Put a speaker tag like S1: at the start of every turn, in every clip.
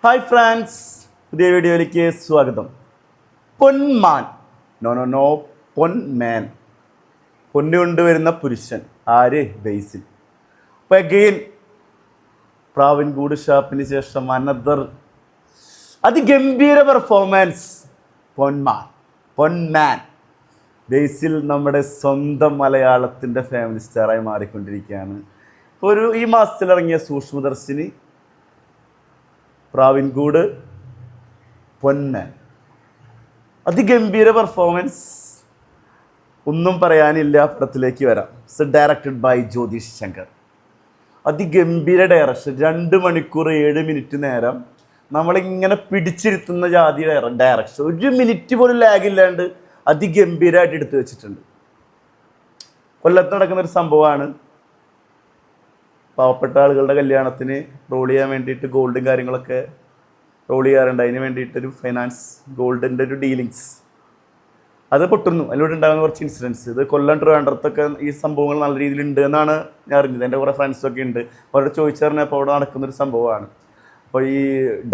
S1: Hi France, പുതിയ വീഡിയോയിലേക്ക് സ്വാഗതം. പൊന്മാൻ, നോ നോ നോ, പൊന്മാൻ, പൊന്നു കൊണ്ടുവരുന്ന പുരുഷൻ. ആര്? ബേസിൽ. അപ്പോൾ അഗെയിൻ പ്രാവിൻകൂട് ഷാപ്പിന് ശേഷം അനദർ അതിഗംഭീര പെർഫോമൻസ്. പൊന്മാൻ ബേസിൽ നമ്മുടെ സ്വന്തം മലയാളത്തിൻ്റെ ഫാമിലി സ്റ്റാറായി മാറിക്കൊണ്ടിരിക്കുകയാണ്. ഇപ്പോൾ ഈ മാസത്തിലിറങ്ങിയ സൂക്ഷ്മദർശിനി, പ്രാവിൻകൂട്, പൊന്മാൻ, അതിഗംഭീര പെർഫോമൻസ്. ഒന്നും പറയാനില്ല, പടത്തിലേക്ക് വരാം. It's directed by Jyothish Shankar. അതിഗംഭീര ഡയറക്ഷൻ. 2 മണിക്കൂർ 7 മിനിറ്റ് നേരം നമ്മളിങ്ങനെ പിടിച്ചിരുത്തുന്ന ജാതി ഡയറക്ഷൻ. 1 മിനിറ്റ് പോലും ലാഗില്ലാണ്ട് അതിഗംഭീരമായിട്ട് എടുത്തു വെച്ചിട്ടുണ്ട്. കൊല്ലത്ത് നടക്കുന്നൊരു സംഭവമാണ്. പാവപ്പെട്ട ആളുകളുടെ കല്യാണത്തിന് റോൾ ചെയ്യാൻ വേണ്ടിയിട്ട് ഗോൾഡും കാര്യങ്ങളൊക്കെ റോൾ ചെയ്യാറുണ്ട്. അതിന് വേണ്ടിയിട്ടൊരു ഫൈനാൻസ് ഗോൾഡിൻ്റെ ഒരു ഡീലിങ്സ് അത് പൊട്ടുന്നു. അതിലൂടെ ഉണ്ടാകുന്ന കുറച്ച് ഇൻസിഡൻസ്. ഇത് കൊല്ലം ട്രിവാൻഡ്രത്തൊക്കെ ഈ സംഭവങ്ങൾ നല്ല രീതിയിൽ ഉണ്ട് എന്നാണ് ഞാൻ അറിഞ്ഞത്. എൻ്റെ കുറേ ഫ്രണ്ട്സൊക്കെ ഉണ്ട്. അവരോട് ചോദിച്ചറിഞ്ഞപ്പോൾ അവിടെ നടക്കുന്നൊരു സംഭവമാണ്. അപ്പോൾ ഈ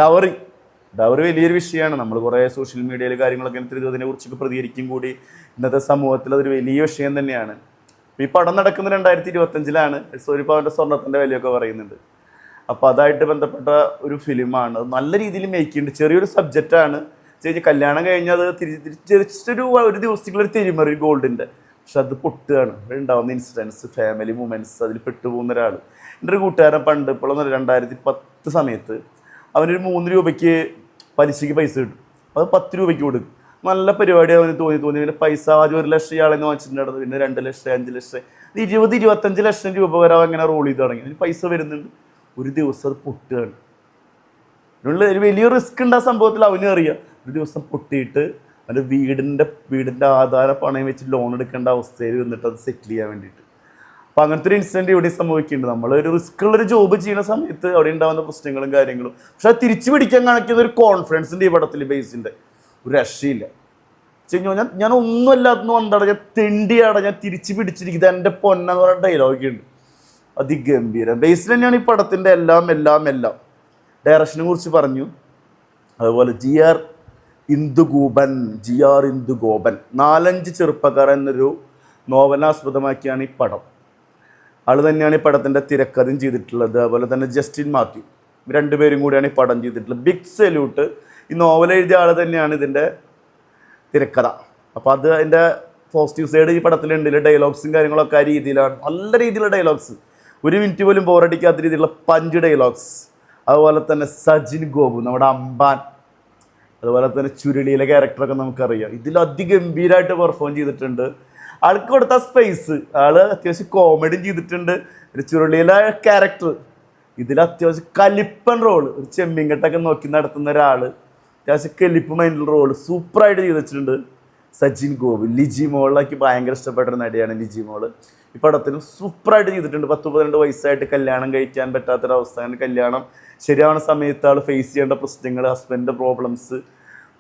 S1: ഡവറി വലിയൊരു വിഷയമാണ്. നമ്മൾ കുറേ സോഷ്യൽ മീഡിയയിൽ കാര്യങ്ങളൊക്കെ അതിനെക്കുറിച്ചൊക്കെ പ്രതികരിക്കും കൂടി. ഇന്നത്തെ സമൂഹത്തിൽ അതൊരു വലിയ വിഷയം തന്നെയാണ്. ഈ പടം നടക്കുന്നത് 2025-ലാണ്. ഒരു പവൻ്റെ സ്വർണ്ണത്തിൻ്റെ വിലയൊക്കെ പറയുന്നുണ്ട്. അപ്പോൾ അതായിട്ട് ബന്ധപ്പെട്ട ഒരു ഫിലിമാണ്. നല്ല രീതിയിൽ മേക്ക് ചെയ്യുന്നുണ്ട്. ചെറിയൊരു സബ്ജക്റ്റാണ്. കല്യാണം കഴിഞ്ഞാൽ അത് ഒരു ദിവസത്തേക്കുള്ളൊരു തിരിമറി ഗോൾഡിൻ്റെ. പക്ഷെ അത് പൊട്ടുകയാണ്. ഉണ്ടാകുന്ന ഇൻസിഡൻസ്, ഫാമിലി മൂമെൻറ്റ്സ്, അതിൽ പെട്ടുപോകുന്ന ഒരാൾ. എൻ്റെ ഒരു കൂട്ടുകാരൻ പണ്ട് ഇപ്പോഴൊന്നും 2010 സമയത്ത് അവനൊരു 3 രൂപയ്ക്ക് പലിശയ്ക്ക് പൈസ കിട്ടും. അത് 10 രൂപയ്ക്ക് കൊടുക്കും. നല്ല പരിപാടി അവന് തോന്നി. പിന്നെ പൈസ ആദ്യം 1 ലക്ഷം ഇയാളെന്ന് വാങ്ങിച്ചിട്ടുണ്ടായിരുന്നു. പിന്നെ 2 ലക്ഷം, 5 ലക്ഷം, 20-25 ലക്ഷം രൂപ വരെ അങ്ങനെ റോൾ ചെയ്ത് തുടങ്ങി. അതിന് പൈസ വരുന്നുണ്ട്. ഒരു ദിവസം അത് പൊട്ടുകയാണ്. ഒരു വലിയ റിസ്ക് ഉണ്ട് ആ സംഭവത്തിൽ. അവനും അറിയാം. ഒരു ദിവസം പൊട്ടിയിട്ട് അവൻ്റെ വീടിൻ്റെ ആധാര പണയം വെച്ച് ലോൺ എടുക്കേണ്ട അവസ്ഥയിൽ വന്നിട്ട് അത് സെറ്റിൽ ചെയ്യാൻ വേണ്ടിയിട്ട്. അപ്പോൾ അങ്ങനത്തെ ഒരു ഇൻസിഡൻറ്റ് ഇവിടെ സംഭവിക്കുന്നുണ്ട്. നമ്മളൊരു റിസ്ക് ഉള്ളൊരു ജോബ് ചെയ്യുന്ന സമയത്ത് അവിടെ ഉണ്ടാകുന്ന പ്രശ്നങ്ങളും കാര്യങ്ങളും. പക്ഷെ അത് തിരിച്ചു പിടിക്കാൻ കാണിക്കുന്ന ഒരു കോൺഫിഡൻസിൻ്റെ ഈ പടത്തിൽ ബേസിൻ്റെ ഒരു രക്ഷയില്ല. ഞാൻ ഒന്നും അല്ലാത്തൊന്നും വന്നാണ്, ഞാൻ തെണ്ടിയാണ്, ഞാൻ തിരിച്ചു പിടിച്ചിരിക്കുന്നത് എൻ്റെ പൊന്നെന്ന് പറഞ്ഞ ഡയലോഗ് ഉണ്ട്. അതിഗംഭീരം. ബേസിൽ തന്നെയാണ് ഈ പടത്തിൻ്റെ എല്ലാം. ഡയറക്ഷനെ കുറിച്ച് പറഞ്ഞു. അതുപോലെ ജി ആർ ഇന്ദുഗോപൻ 4-5 ചെറുപ്പക്കാർ എന്നൊരു നോവലാസ്പദമാക്കിയാണ് ഈ പടം. ആൾ തന്നെയാണ് ഈ പടത്തിൻ്റെ തിരക്കഥയും ചെയ്തിട്ടുള്ളത്. അതുപോലെ തന്നെ ജസ്റ്റിൻ മാത്യു, 2 പേരും കൂടിയാണ് ഈ പടം ചെയ്തിട്ടുള്ളത്. Big salute. ഈ നോവൽ എഴുതിയ ആൾ തന്നെയാണ് ഇതിൻ്റെ തിരക്കഥ. അപ്പോൾ അത് അതിൻ്റെ പോസിറ്റീവ് സൈഡ് ഈ പടത്തിലുണ്ട്. ഡയലോഗ്സും കാര്യങ്ങളൊക്കെ ആ രീതിയിലാണ്. നല്ല രീതിയിലുള്ള ഡയലോഗ്സ്, 1 മിനിറ്റ് പോലും ബോറടിക്കാത്ത രീതിയിലുള്ള 5 ഡയലോഗ്സ്. അതുപോലെ തന്നെ സജിൻ ഗോപു, നമ്മുടെ അമ്പാൻ, അതുപോലെ തന്നെ ചുരുളിയിലെ ക്യാരക്ടറൊക്കെ നമുക്കറിയാം. ഇതിലധിഗംഭീരമായിട്ട് പെർഫോം ചെയ്തിട്ടുണ്ട്. ആൾക്ക് കൊടുത്ത സ്പേസ്, ആൾ അത്യാവശ്യം കോമഡിയും ചെയ്തിട്ടുണ്ട്. ഒരു ചുരുളിയിലെ ക്യാരക്ടർ ഇതിൽ അത്യാവശ്യം കലിപ്പൻ റോള്, ഒരു ചെമ്മിങ്കട്ടൊക്കെ നോക്കി നടത്തുന്ന ഒരാൾ, അത്യാവശ്യം കലിപ്പ് മൈൻഡുള്ള റോള് സൂപ്പറായിട്ട് ചെയ്ത് വെച്ചിട്ടുണ്ട് സജിൻ ഗോപു. ലിജി മോളിലേക്ക് ഭയങ്കര ഇഷ്ടപ്പെട്ടൊരു നടിയാണ് ലിജി മോള്. ഈ പടത്തിലും സൂപ്പറായിട്ട് ചെയ്തിട്ടുണ്ട്. 10-12 വയസ്സായിട്ട് കല്യാണം കഴിക്കാൻ പറ്റാത്തൊരവസ്ഥ. അങ്ങനെ കല്യാണം ശരിയാവുന്ന സമയത്ത് ആൾ ഫേസ് ചെയ്യേണ്ട പ്രശ്നങ്ങൾ, ഹസ്ബൻഡിൻ്റെ പ്രോബ്ലംസ്,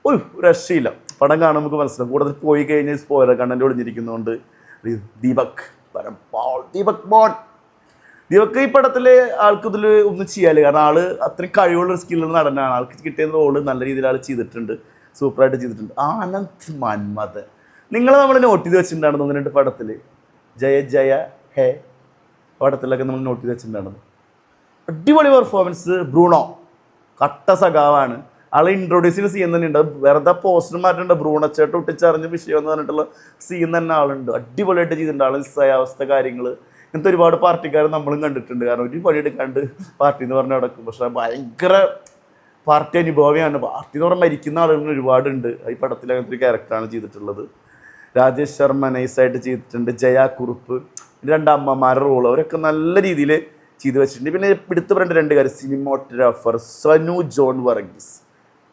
S1: ഒരു രക്ഷയില്ല. പടം കാണുമ്പോൾ നമുക്ക് മനസ്സിലാവും. കൂടുതൽ പോയി കഴിഞ്ഞാൽ സ്പോയിലർ കണ്ടന്റ് ഒളിഞ്ഞിരിക്കുന്നതുകൊണ്ട്. ദീപക് ഈ പടത്തിൽ ആൾക്ക് ഇതിൽ ഒന്നും ചെയ്യാല്ല. കാരണം ആൾ അത്രയും കഴിവുള്ളൊരു സ്കില്ലുള്ള നടനാണ്. ആൾക്ക് കിട്ടിയ റോള് നല്ല രീതിയിൽ ആൾ ചെയ്തിട്ടുണ്ട്, സൂപ്പറായിട്ട് ചെയ്തിട്ടുണ്ട്. ആനന്ദ് മന്മഥൻ നമ്മൾ നോട്ട് ചെയ്ത് വെച്ചിട്ടുണ്ടായിരുന്നു 1-2 പടത്തിൽ. ജയ ഹേ പടത്തിലൊക്കെ നമ്മൾ നോട്ട് ചെയ്ത് വെച്ചിട്ടുണ്ടായിരുന്നു. അടിപൊളി പെർഫോമൻസ്. ബ്രൂണോ കട്ട സഖാവാണ്. ആളെ ഇൻട്രൊഡ്യൂസ് ചെയ്യുന്ന സീൻ തന്നെ ഉണ്ട്. വെറുതെ പോസ്റ്റർ മാറ്റുണ്ട്. ബ്രൂണോ ചേട്ട ഒട്ടിച്ചറിഞ്ഞ വിഷയം എന്ന് പറഞ്ഞിട്ടുള്ള സീൻ തന്നെ ആളുണ്ട്. അടിപൊളിയായിട്ട് ചെയ്തിട്ടുണ്ട്. ആൾ നിസ്സയാവസ്ഥ കാര്യങ്ങൾ, ഇങ്ങനത്തെ ഒരുപാട് പാർട്ടിക്കാർ നമ്മളും കണ്ടിട്ടുണ്ട്. കാരണം ഒരു പണിയെടുക്കാണ്ട് പാർട്ടി എന്ന് പറഞ്ഞാൽ നടക്കും. പക്ഷേ ഭയങ്കര പാർട്ടി അനുഭവമാണ്. പാർട്ടി എന്ന് പറഞ്ഞാൽ മരിക്കുന്ന ആളുകൾ ഒരുപാടുണ്ട്. ഈ പടത്തിൽ അങ്ങനത്തെ ഒരു ക്യാരക്ടറാണ് ചെയ്തിട്ടുള്ളത്. രാജേഷ് ശർമ്മ നൈസായിട്ട് ചെയ്തിട്ടുണ്ട്. ജയ കുറുപ്പ്, 2 അമ്മമാരുടെ റോൾ, അവരൊക്കെ നല്ല രീതിയിൽ ചെയ്ത് വെച്ചിട്ടുണ്ട്. പിന്നെ എടുത്ത് പറയേണ്ട 2 കാര്യം, സിനിമോഗ്രാഫർ സനു ജോൺ വർഗീസ്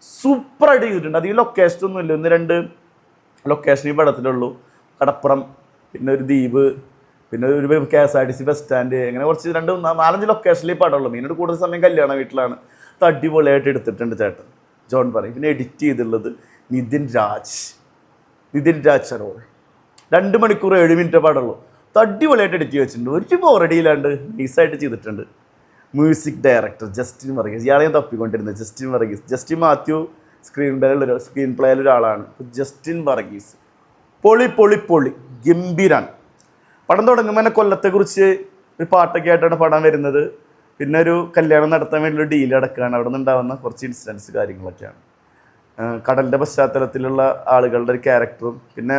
S1: സൂപ്പറായിട്ട് ചെയ്തിട്ടുണ്ട്. അധികം ലൊക്കേഷനൊന്നും ഇല്ല, 1-2 ലൊക്കേഷൻ ഈ പടത്തിലുള്ളൂ. കടപ്പുറം, പിന്നെ ഒരു ദ്വീപ്, പിന്നെ ഒരു KSRTC ബസ് സ്റ്റാൻഡ്, അങ്ങനെ കുറച്ച് 2-4-5 ലൊക്കേഷനിൽ ഈ പടമുള്ളൂ. മെയിനായിട്ട് കൂടുതൽ സമയം കല്യാണ വീട്ടിലാണ്. അത് അടിപൊളിയായിട്ട് എടുത്തിട്ടുണ്ട് ചേട്ടൻ ജോൺ പറയും. പിന്നെ എഡിറ്റ് ചെയ്തിട്ടുള്ളത് നിതിൻ രാജ് റോൾ. 2 മണിക്കൂർ 7 മിനിറ്റ് പാടുള്ളൂ. അടിപൊളിയായിട്ട് എഡിറ്റ് വെച്ചിട്ടുണ്ട്. ഒരു ബോറടിയില്ലാണ്ട് നൈസായിട്ട് ചെയ്തിട്ടുണ്ട്. Music director Justin Varghese. ഇയാളെ ഞാൻ തപ്പിക്കൊണ്ടിരുന്നത് ജസ്റ്റിൻ വർഗീസ്. ജസ്റ്റിൻ മാത്യു സ്ക്രീൻ പ്ലേയിൽ ഒരാളാണ്. ജസ്റ്റിൻ വർഗീസ് പൊളി പൊളി പൊളി ഗംഭീരാണ്. പടം തുടങ്ങുമ്പോൾ തന്നെ കൊല്ലത്തെക്കുറിച്ച് ഒരു പാട്ടൊക്കെ ആയിട്ടാണ് പടം വരുന്നത്. പിന്നെ ഒരു കല്യാണം നടത്താൻ വേണ്ടിയുള്ള ഡീൽ അടക്കുകയാണ്. അവിടെ നിന്നുണ്ടാവുന്ന കുറച്ച് ഇൻസിഡൻസ് കാര്യങ്ങളൊക്കെയാണ്. കടലിൻ്റെ പശ്ചാത്തലത്തിലുള്ള ആളുകളുടെ ഒരു ക്യാരക്ടറും പിന്നെ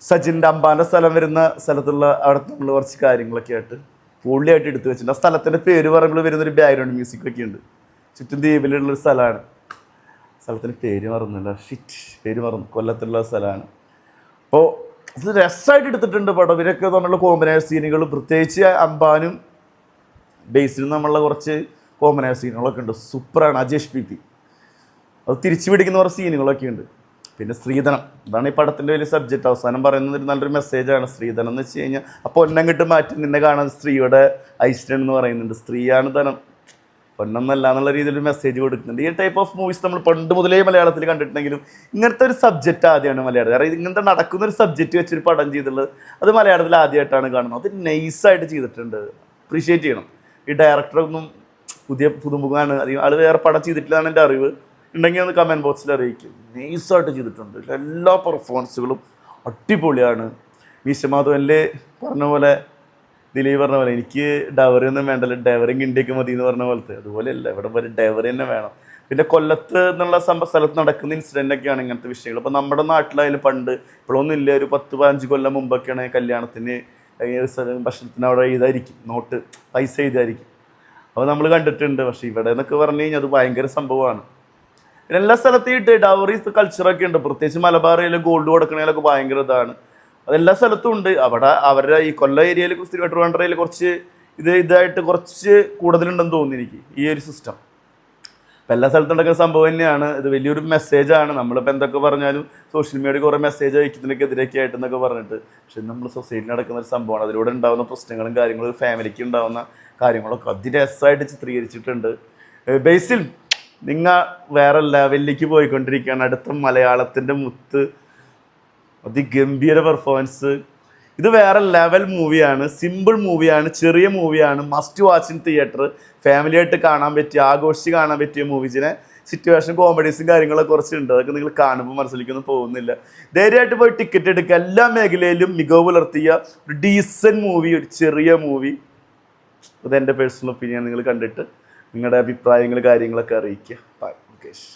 S1: സച്ചിൻ്റെ അമ്പാൻ്റെ സ്ഥലം വരുന്ന സ്ഥലത്തുള്ള അവിടെ നമ്മൾ കുറച്ച് കാര്യങ്ങളൊക്കെ ആയിട്ട് പൊള്ളിയായിട്ട് എടുത്തു വെച്ചിട്ടുണ്ട്. ആ സ്ഥലത്തിൻ്റെ പേര് പറയുമ്പോൾ വരുന്നൊരു ബാക്ക്ഗ്രൗണ്ട് മ്യൂസിക്കൊക്കെ ഉണ്ട്. ചുറ്റും ദ്വീപിലുള്ളൊരു സ്ഥലമാണ്. സ്ഥലത്തിന് പേര് മറന്നില്ല, പേര് മറന്നു. കൊല്ലത്തുള്ള സ്ഥലമാണ്. അപ്പോൾ ഇത് രസമായിട്ട് എടുത്തിട്ടുണ്ട് പടം. ഇവരൊക്കെ തമ്മിലുള്ള കോമ്പിനേഷൻ സീനുകൾ, പ്രത്യേകിച്ച് അമ്പാനും ബേസിലും നമ്മളുള്ള കുറച്ച് കോമ്പിനേഷൻ സീനുകളൊക്കെ ഉണ്ട്. സൂപ്പറാണ്. അജേഷ് പി അത് തിരിച്ചു പിടിക്കുന്ന കുറച്ച് സീനുകളൊക്കെ ഉണ്ട്. പിന്നെ സ്ത്രീധനം, അതാണ് ഈ പടത്തിൻ്റെ വലിയ സബ്ജക്റ്റ്. അവസാനം പറയുന്നത് ഒരു നല്ലൊരു മെസ്സേജാണ്. സ്ത്രീധനം എന്ന് വെച്ച് കഴിഞ്ഞാൽ അപ്പോൾ പൊന്നങ്ങിട്ട് മാറ്റി നിന്നെ കാണാൻ സ്ത്രീയുടെ ഐശ്വര്യം എന്ന് പറയുന്നുണ്ട്. സ്ത്രീയാണ് ധനം, പൊന്നൊന്നല്ല എന്നുള്ള രീതിയിലൊരു മെസ്സേജ് കൊടുക്കുന്നുണ്ട്. ഈ ടൈപ്പ് ഓഫ് മൂവീസ് നമ്മൾ പണ്ട് മുതലേ മലയാളത്തിൽ കണ്ടിട്ടുണ്ടെങ്കിലും ഇങ്ങനത്തെ ഒരു സബ്ജക്റ്റ് ആദ്യമാണ് മലയാളത്തിൽ. കാരണം ഇങ്ങനത്തെ നടക്കുന്ന ഒരു സബ്ജക്റ്റ് വെച്ചൊരു പടം ചെയ്തിട്ടുള്ളത് അത് മലയാളത്തിൽ ആദ്യമായിട്ടാണ് കാണുന്നത്. അത് നൈസായിട്ട് ചെയ്തിട്ടുണ്ട്. അപ്രീഷിയേറ്റ് ചെയ്യണം. ഈ ഡയറക്ടറൊന്നും പുതുമുഖമാണ്. ആൾ വേറെ പടം ചെയ്തിട്ടില്ലാണ് എൻ്റെ അറിവ്. ഉണ്ടെങ്കിൽ ഒന്ന് കമൻറ്റ് ബോക്സിൽ അറിയിക്കും. നൈസായിട്ട് ചെയ്തിട്ടുണ്ട്. എല്ലാ പെർഫോമൻസുകളും അടിപൊളിയാണ്. മീശമാധവനിൽ പറഞ്ഞ പോലെ, ദിലീപ് പറഞ്ഞ പോലെ എനിക്ക് ഡവറി ഒന്നും വേണ്ടല്ലോ, ഡവറിയും കിണ്ടിയൊക്കെ മതി എന്ന് പറഞ്ഞ പോലത്തെ അതുപോലെയല്ല. ഇവിടെ പോലെ ഡവറി തന്നെ വേണം. പിന്നെ കൊല്ലത്ത് എന്നുള്ള സ്ഥലത്ത് നടക്കുന്ന ഇൻസിഡൻ്റൊക്കെയാണ് ഇങ്ങനത്തെ വിഷയങ്ങൾ. അപ്പോൾ നമ്മുടെ നാട്ടിലായാലും പണ്ട് ഇപ്പോഴൊന്നും ഇല്ല, ഒരു 10-15 കൊല്ലം മുമ്പൊക്കെയാണ് കല്യാണത്തിന് ഭക്ഷണത്തിന് അവിടെ എഴുതായിരിക്കും, നോട്ട് പൈസ എഴുതായിരിക്കും. അപ്പോൾ നമ്മൾ കണ്ടിട്ടുണ്ട്. പക്ഷേ ഇവിടെ എന്നൊക്കെ പറഞ്ഞു കഴിഞ്ഞാൽ അത് ഭയങ്കര സംഭവമാണ്. പിന്നെ എല്ലാ സ്ഥലത്തും ഈ ഡവറി കൾച്ചറൊക്കെ ഉണ്ട്. പ്രത്യേകിച്ച് മലബാർ ഗോൾഡ് കൊടുക്കണേലൊക്കെ ഭയങ്കര ഇതാണ്. അതെല്ലാ സ്ഥലത്തും ഉണ്ട്. അവിടെ അവരുടെ ഈ കൊല്ലം ഏരിയയിൽ ട്രിവാൻഡ്രയിൽ കുറച്ച് ഇതായിട്ട് കുറച്ച് കൂടുതലുണ്ടെന്ന് തോന്നുന്നു എനിക്ക് ഈ ഒരു സിസ്റ്റം. അപ്പം എല്ലാ സ്ഥലത്തും നടക്കുന്ന സംഭവം തന്നെയാണ്. ഇത് വലിയൊരു മെസ്സേജാണ്. നമ്മളിപ്പോൾ എന്തൊക്കെ പറഞ്ഞാലും സോഷ്യൽ മീഡിയ കുറേ മെസ്സേജ് അയക്കുന്നതിനൊക്കെ എതിരൊക്കെ ആയിട്ടെന്നൊക്കെ പറഞ്ഞിട്ട്, പക്ഷെ നമ്മൾ സൊസൈറ്റിയിൽ നടക്കുന്ന ഒരു സംഭവമാണ്. അതിലൂടെ ഉണ്ടാകുന്ന പ്രശ്നങ്ങളും കാര്യങ്ങളും ഫാമിലിക്ക് ഉണ്ടാകുന്ന കാര്യങ്ങളൊക്കെ അതിരസമായിട്ട് ചിത്രീകരിച്ചിട്ടുണ്ട്. ബേസിൽ നിങ്ങൾ വേറെ ലെവലിലേക്ക് പോയിക്കൊണ്ടിരിക്കുകയാണ്. അടുത്ത മലയാളത്തിൻ്റെ മുത്ത്, അതിഗംഭീര പെർഫോമൻസ്. ഇത് വേറെ ലെവൽ മൂവിയാണ്. സിമ്പിൾ മൂവിയാണ്, ചെറിയ മൂവിയാണ്, മസ്റ്റ് വാച്ച് ഇൻ തിയേറ്റർ. ഫാമിലിയായിട്ട് കാണാൻ പറ്റിയ, ആഘോഷിച്ച് കാണാൻ പറ്റിയ മൂവീസിനെ സിറ്റുവേഷൻ കോമഡീസും കാര്യങ്ങളൊക്കെ കുറച്ചുണ്ട്. അതൊക്കെ നിങ്ങൾ കാണുമ്പോൾ മനസ്സിലേക്കൊന്നും പോകുന്നില്ല. ധൈര്യമായിട്ട് പോയി ടിക്കറ്റ് എടുക്കുക. എല്ലാ മേഖലയിലും മികവ് പുലർത്തിയ ഒരു ഡീസൻറ്റ് മൂവി, ഒരു ചെറിയ മൂവി. അതെൻ്റെ പേഴ്സണൽ ഒപ്പീനിയൻ. നിങ്ങൾ കണ്ടിട്ട് നിങ്ങളുടെ അഭിപ്രായങ്ങൾ കാര്യങ്ങളൊക്കെ അറിയിക്കുക. ബൈ മുകേഷ്.